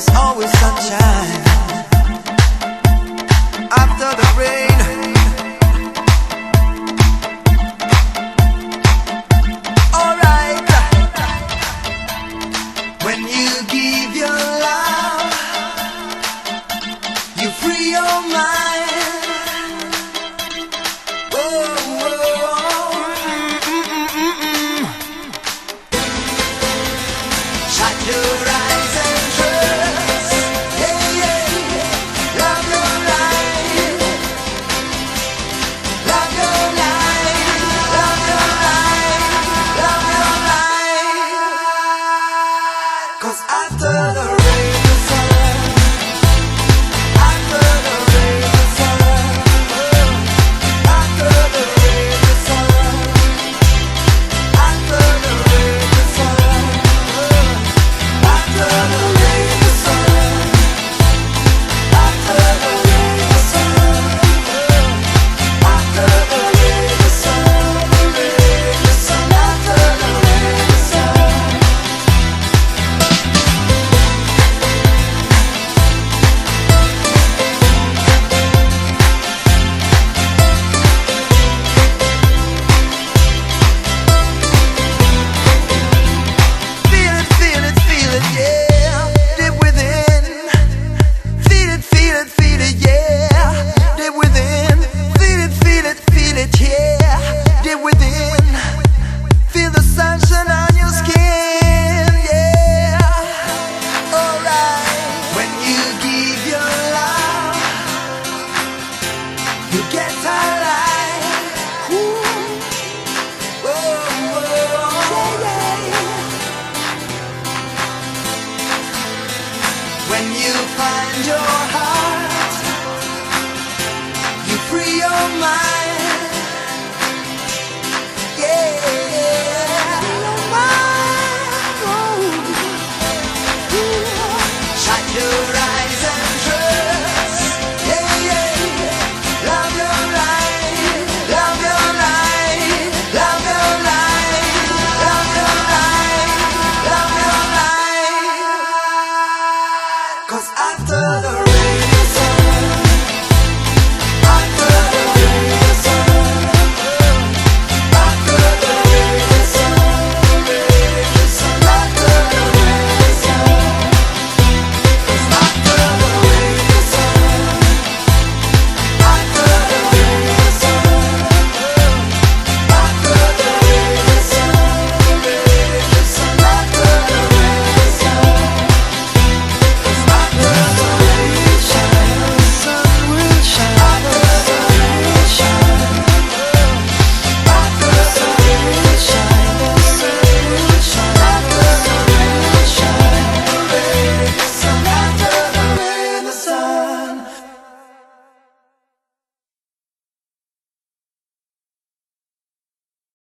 there's always sunshine after the rain. Alright, when you give your love, you free your mind. Your eyes and trust, yeah, yeah. Love your life, love your life, love your life, love your life. 'Cause after the rain, the sun. After the rain, the sun. After the rain, the sun. After the rain, the sun. After the rain, the sun. After the rain, the sun. After the rain, the sun. The rain, the sun. After the rain, the sun. Feel it, feel it, feel it, yeah. Deep within. Feel it, feel it, feel it, yeah. Deep within. Feel it, feel it, feel it, yeah. Deep within. Feel the sunshine on your skin, yeah. Alright. When you give your love, you get alive. Ooh. Oh, oh, yeah, yeah. When you find your heart.